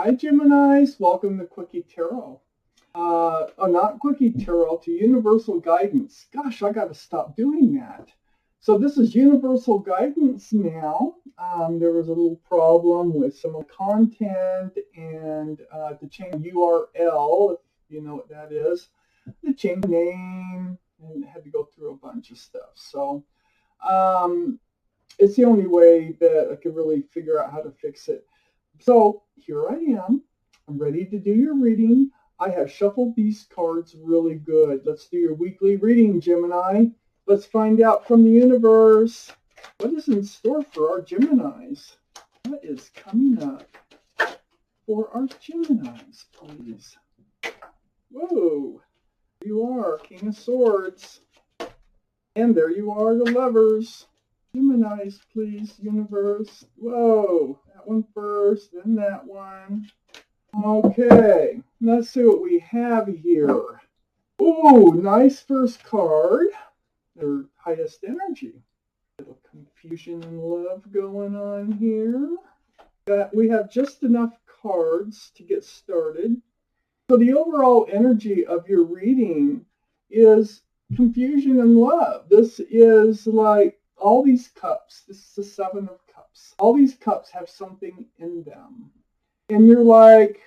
Hi, Geminis. Welcome to Quickie Tarot. Not Quickie Tarot, to Universal Guidance. Gosh, I got to stop doing that. So this is Universal Guidance now. There was a little problem with some of the content and to change URL, if you know what that is, to change the name, and had to go through a bunch of stuff. So it's the only way that I could really figure out how to fix it. So here I am. I'm ready to do your reading. I have shuffled these cards really good. Let's do your weekly reading, Gemini. Let's find out from the universe what is in store for our Geminis. What is coming up for our Geminis, please? Whoa, there you are, King of Swords. And there you are, the Lovers. Geminis, please, universe. Whoa, that one first, then that one. Okay, let's see what we have here. Ooh, nice first card. Their highest energy. A little confusion and love going on here. We have just enough cards to get started. So the overall energy of your reading is confusion and love. This is like all these cups. This is the Seven of Cups. All these cups have something in them. And you're like,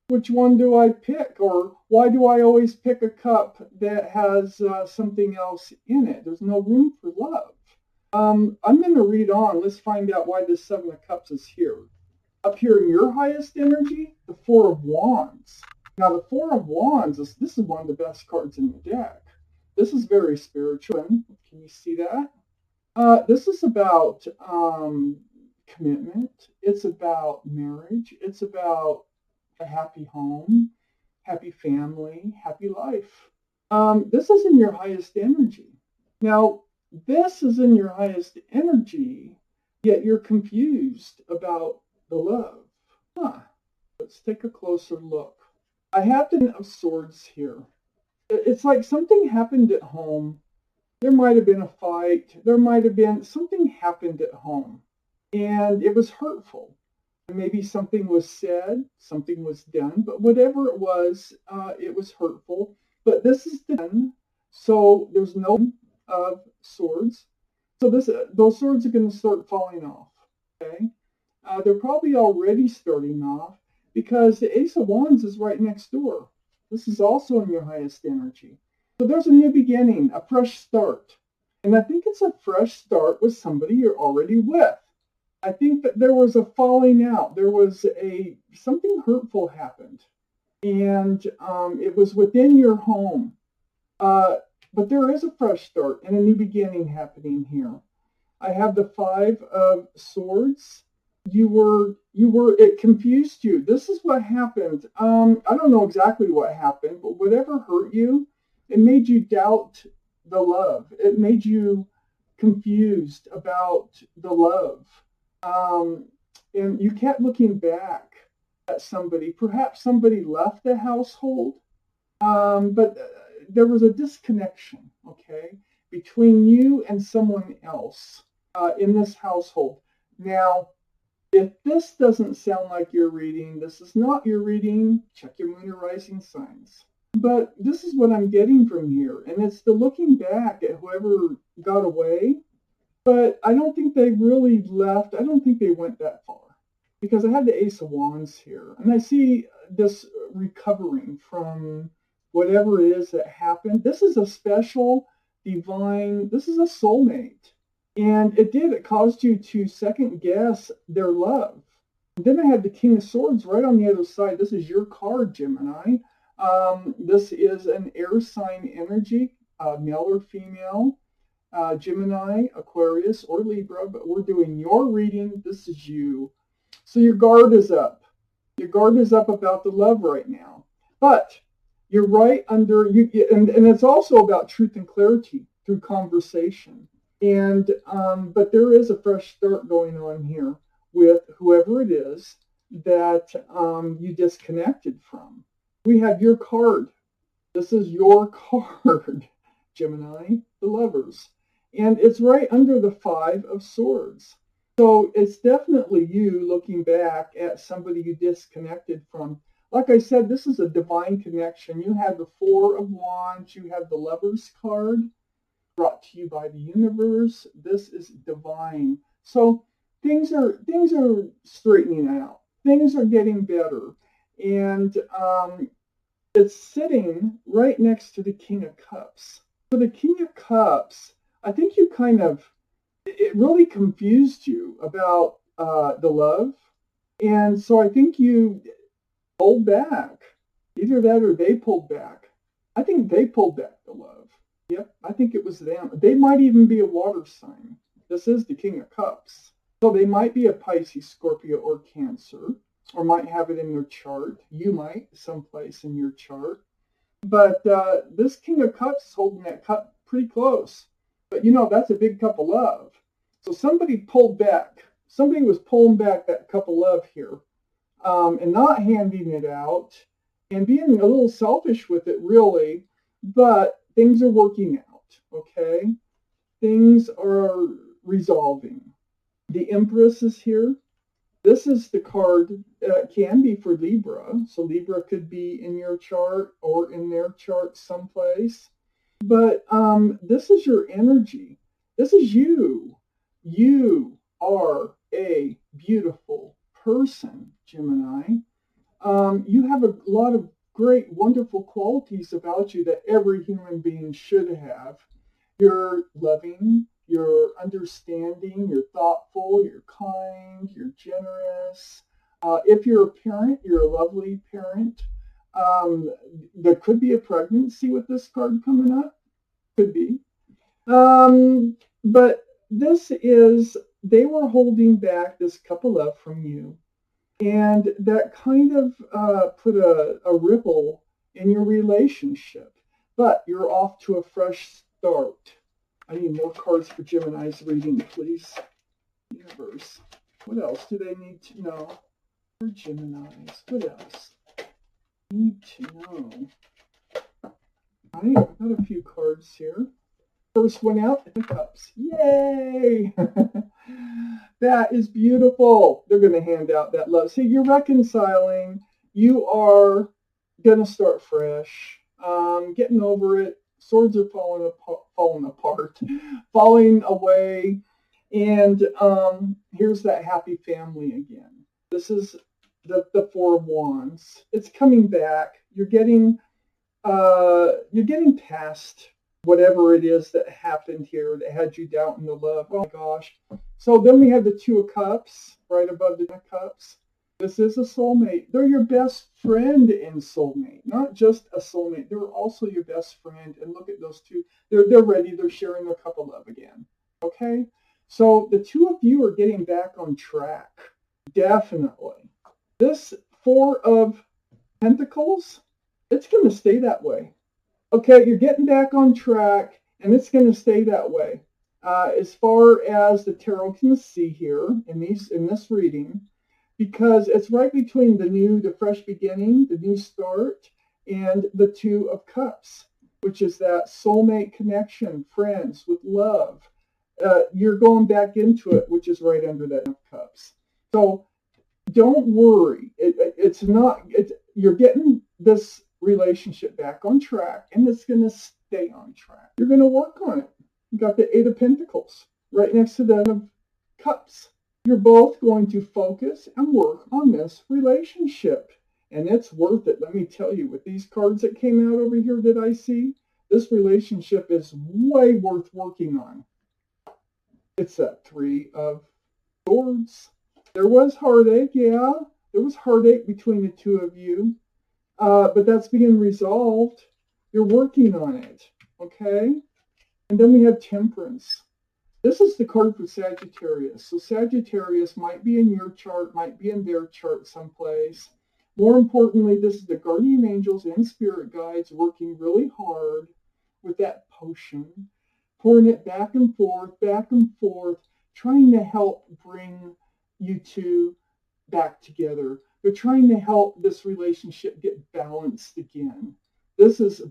which one do I pick? Or why do I always pick a cup that has something else in it? There's no room for love. I'm going to read on. Let's find out why this Seven of Cups is here. Up here in your highest energy, the Four of Wands. Now, the Four of Wands, this is one of the best cards in the deck. This is very spiritual. Can you see that? This is about commitment. It's about marriage. It's about a happy home, happy family, happy life. This is in your highest energy. Now, this is in your highest energy, yet you're confused about the love. Let's take a closer look. I have the Ten of Swords here. It's like something happened at home. There might have been a fight. There might have been something happened at home. And it was hurtful. Maybe something was said, something was done, but whatever it was hurtful. But this is the Ten, so there's no of Swords. So those swords are going to start falling off. Okay, they're probably already starting off because the Ace of Wands is right next door. This is also in your highest energy. So there's a new beginning, a fresh start. And I think it's a fresh start with somebody you're already with. I think that there was a falling out. There was something hurtful happened. And it was within your home. But there is a fresh start and a new beginning happening here. I have the Five of Swords. It confused you. This is what happened. I don't know exactly what happened, but whatever hurt you, it made you doubt the love. It made you confused about the love. And you kept looking back at somebody. Perhaps somebody left the household, but there was a disconnection, okay, between you and someone else in this household. Now, if this doesn't sound like your reading, this is not your reading, check your moon or rising signs. But this is what I'm getting from here, and it's the looking back at whoever got away. But I don't think they really left. I don't think they went that far. Because I have the Ace of Wands here. And I see this recovering from whatever it is that happened. This is a special, divine, this is a soulmate. And it caused you to second guess their love. And then I had the King of Swords right on the other side. This is your card, Gemini. This is an air sign energy, male or female. Gemini, Aquarius, or Libra, but we're doing your reading. This is you. So your guard is up. Your guard is up about the love right now. But you're right under, and it's also about truth and clarity through conversation. And but there is a fresh start going on here with whoever it is that you disconnected from. We have your card. This is your card, Gemini, the Lovers. And it's right under the Five of Swords. So it's definitely you looking back at somebody you disconnected from. Like I said, this is a divine connection. You have the Four of Wands, you have the Lover's card brought to you by the universe. This is divine. So things are straightening out. Things are getting better. And it's sitting right next to the King of Cups. So the King of Cups, I think you kind of, it really confused you about the love. And so I think you pulled back. Either that or they pulled back. I think they pulled back the love. Yep, I think it was them. They might even be a water sign. This is the King of Cups. So they might be a Pisces, Scorpio, or Cancer, or might have it in their chart. You might, someplace in your chart. But this King of Cups is holding that cup pretty close. But that's a big cup of love. So somebody pulled back. Somebody was pulling back that cup of love here, and not handing it out and being a little selfish with it, really. But things are working out, okay? Things are resolving. The Empress is here. This is the card, can be for Libra. So Libra could be in your chart or in their chart someplace. But this is your energy. This is you. You are a beautiful person, Gemini. You have a lot of great, wonderful qualities about you that every human being should have. You're loving, you're understanding, you're thoughtful, you're kind, you're generous. If you're a parent, you're a lovely parent. There could be a pregnancy with this card coming up. Could be. But this is, they were holding back this cup of love from you. And that kind of put a ripple in your relationship. But you're off to a fresh start. I need more cards for Gemini's reading, please. Universe. What else do they need to know for Gemini's? What else? Need to know. I've got a few cards here. First one out, the Cups. Yay! That is beautiful. They're going to hand out that love. See, you're reconciling. You are going to start fresh. Getting over it. Swords are falling apart, falling away. And here's that happy family again. This is the Four of Wands. It's coming back. You're getting past whatever it is that happened here that had you doubting the love. Oh my gosh. So then we have the Two of Cups right above the Cups. This is a soulmate. They're your best friend in Soulmate, not just a soulmate. They're also your best friend. And look at those two. They're ready. They're sharing their cup of love again. Okay? So the two of you are getting back on track. Definitely. This Four of Pentacles, it's going to stay that way. Okay, you're getting back on track, and it's going to stay that way. As far as the tarot can see here in this reading, because it's right between the fresh beginning, the new start, and the Two of Cups, which is that soulmate connection, friends with love. You're going back into it, which is right under that Cups. So don't worry. You're getting this relationship back on track, and it's going to stay on track. You're going to work on it. You got the Eight of Pentacles right next to the Cups. You're both going to focus and work on this relationship, and it's worth it. Let me tell you, with these cards that came out over here that I see, this relationship is way worth working on. It's that Three of Swords. There was heartache, yeah. There was heartache between the two of you. But that's being resolved. You're working on it, okay? And then we have Temperance. This is the card for Sagittarius. So Sagittarius might be in your chart, might be in their chart someplace. More importantly, this is the guardian angels and spirit guides working really hard with that potion, pouring it back and forth, trying to help bring you two back together. They're trying to help this relationship get balanced again. This is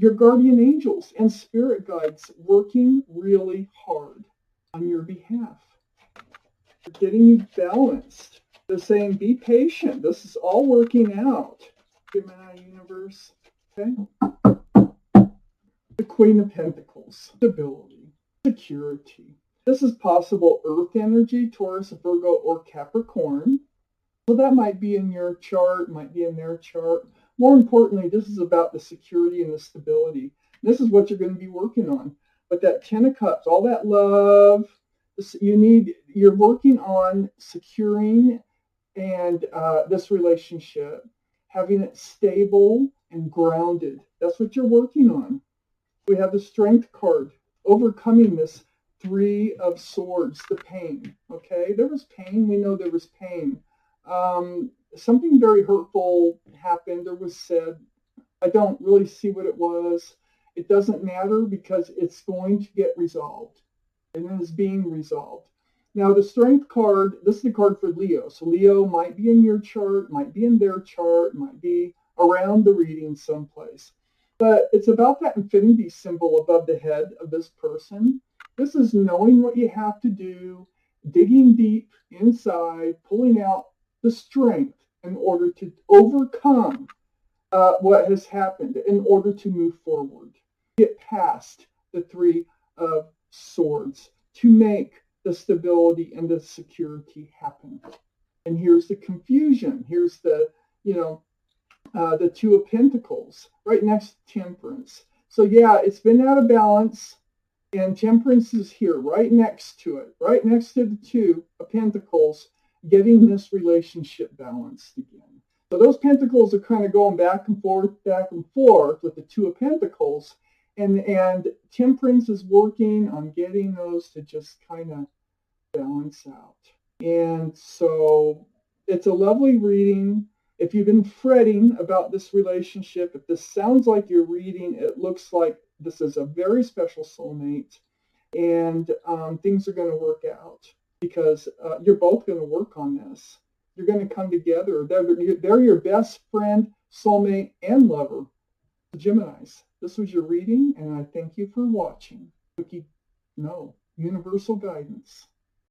your guardian angels and spirit guides working really hard on your behalf. getting you balanced. They're saying be patient. This is all working out. Gemini universe. Okay. The Queen of Pentacles. Stability. Security. This is possible Earth energy, Taurus, Virgo, or Capricorn. So that might be in your chart, might be in their chart. More importantly, this is about the security and the stability. This is what you're going to be working on. But that Ten of Cups, all that love, you're working on securing and this relationship, having it stable and grounded. That's what you're working on. We have the Strength card, overcoming this Three of Swords, the pain. Okay, there was pain. We know there was pain. Something very hurtful happened or was said. I don't really see what it was. It doesn't matter because it's going to get resolved. And it is being resolved. Now, the Strength card, this is the card for Leo. So Leo might be in your chart, might be in their chart, might be around the reading someplace. But it's about that infinity symbol above the head of this person. This is knowing what you have to do, digging deep inside, pulling out the strength in order to overcome what has happened, in order to move forward, get past the Three of Swords, to make the stability and the security happen. And here's the confusion. Here's the, the Two of Pentacles right next to Temperance. So yeah, it's been out of balance. And Temperance is here, right next to it, right next to the Two of Pentacles, getting this relationship balanced again. So those pentacles are kind of going back and forth with the Two of Pentacles. And Temperance is working on getting those to just kind of balance out. And so it's a lovely reading. If you've been fretting about this relationship, if this sounds like you're reading, it looks like this is a very special soulmate, and things are going to work out because you're both going to work on this. You're going to come together. They're your best friend, soulmate, and lover. The Geminis. This was your reading, and I thank you for watching. Universal guidance.